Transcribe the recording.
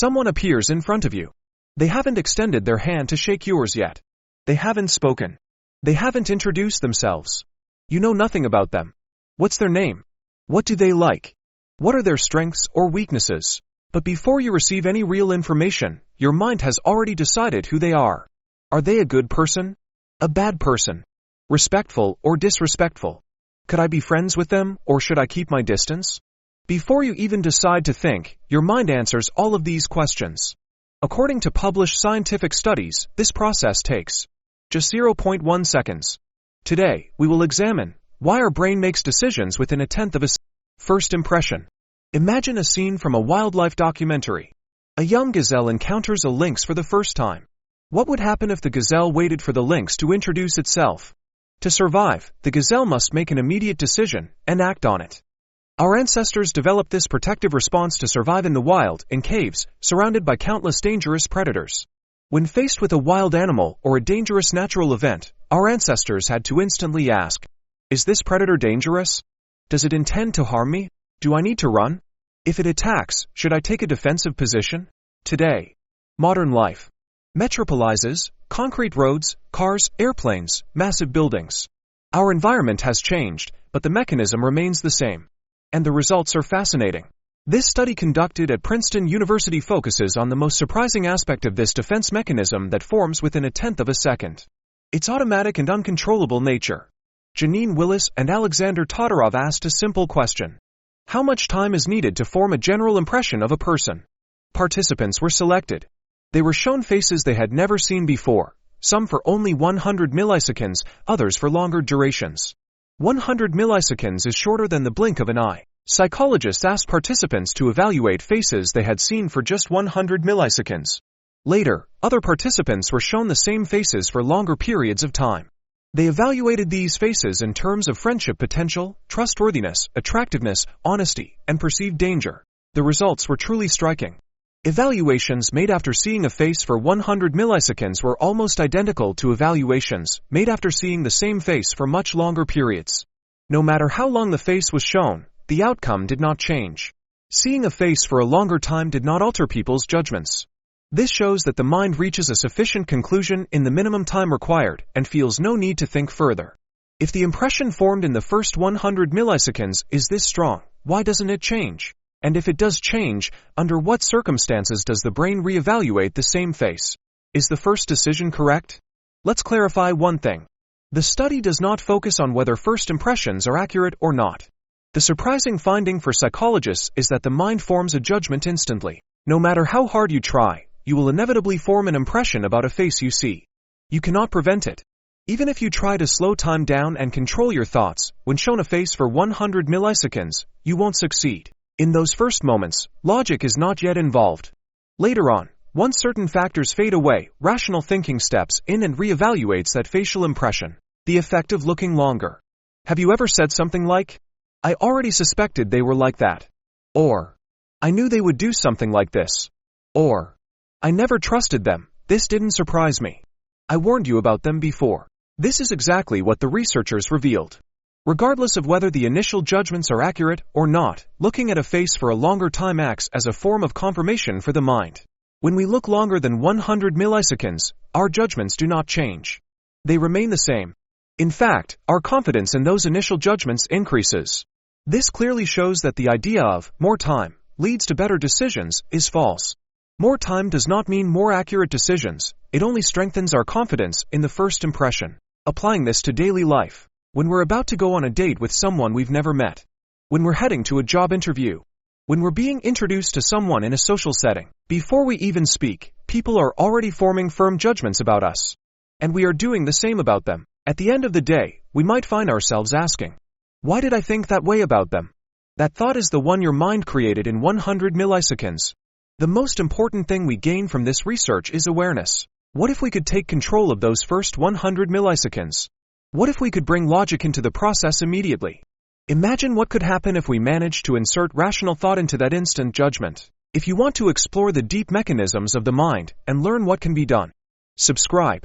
Someone appears in front of you. They haven't extended their hand to shake yours yet. They haven't spoken. They haven't introduced themselves. You know nothing about them. What's their name? What do they like? What are their strengths or weaknesses? But before you receive any real information, your mind has already decided who they are. Are they a good person? A bad person? Respectful or disrespectful? Could I be friends with them, or should I keep my distance? Before you even decide to think, your mind answers all of these questions. According to published scientific studies, this process takes just 0.1 seconds. Today, we will examine why our brain makes decisions within a tenth of a second. First impression. Imagine a scene from a wildlife documentary. A young gazelle encounters a lynx for the first time. What would happen if the gazelle waited for the lynx to introduce itself? To survive, the gazelle must make an immediate decision and act on it. Our ancestors developed this protective response to survive in the wild, in caves, surrounded by countless dangerous predators. When faced with a wild animal or a dangerous natural event, our ancestors had to instantly ask, is this predator dangerous? Does it intend to harm me? Do I need to run? If it attacks, should I take a defensive position? Today, modern life metropolizes, concrete roads, cars, airplanes, massive buildings. Our environment has changed, but the mechanism remains the same. And the results are fascinating. This study conducted at Princeton University focuses on the most surprising aspect of this defense mechanism that forms within a tenth of a second. Its automatic and uncontrollable nature. Janine Willis and Alexander Todorov asked a simple question. How much time is needed to form a general impression of a person? Participants were selected. They were shown faces they had never seen before, some for only 100 milliseconds, others for longer durations. 100 milliseconds is shorter than the blink of an eye. Psychologists asked participants to evaluate faces they had seen for just 100 milliseconds. Later, other participants were shown the same faces for longer periods of time. They evaluated these faces in terms of friendship potential, trustworthiness, attractiveness, honesty, and perceived danger. The results were truly striking. Evaluations made after seeing a face for 100 milliseconds were almost identical to evaluations made after seeing the same face for much longer periods. No matter how long the face was shown, the outcome did not change. Seeing a face for a longer time did not alter people's judgments. This shows that the mind reaches a sufficient conclusion in the minimum time required and feels no need to think further. If the impression formed in the first 100 milliseconds is this strong, why doesn't it change? And if it does change, under what circumstances does the brain reevaluate the same face? Is the first decision correct? Let's clarify one thing. The study does not focus on whether first impressions are accurate or not. The surprising finding for psychologists is that the mind forms a judgment instantly. No matter how hard you try, you will inevitably form an impression about a face you see. You cannot prevent it. Even if you try to slow time down and control your thoughts, when shown a face for 100 milliseconds, you won't succeed. In those first moments, logic is not yet involved. Later on, once certain factors fade away, rational thinking steps in and reevaluates that facial impression. The effect of looking longer. Have you ever said something like, I already suspected they were like that. Or, I knew they would do something like this. Or, I never trusted them, this didn't surprise me. I warned you about them before. This is exactly what the researchers revealed. Regardless of whether the initial judgments are accurate or not, looking at a face for a longer time acts as a form of confirmation for the mind. When we look longer than 100 milliseconds, our judgments do not change. They remain the same. In fact, our confidence in those initial judgments increases. This clearly shows that the idea of more time leads to better decisions is false. More time does not mean more accurate decisions, it only strengthens our confidence in the first impression. Applying this to daily life. When we're about to go on a date with someone we've never met. When we're heading to a job interview. When we're being introduced to someone in a social setting. Before we even speak, people are already forming firm judgments about us. And we are doing the same about them. At the end of the day, we might find ourselves asking, why did I think that way about them? That thought is the one your mind created in 100 milliseconds. The most important thing we gain from this research is awareness. What if we could take control of those first 100 milliseconds? What if we could bring logic into the process immediately? Imagine what could happen if we managed to insert rational thought into that instant judgment. If you want to explore the deep mechanisms of the mind and learn what can be done, subscribe.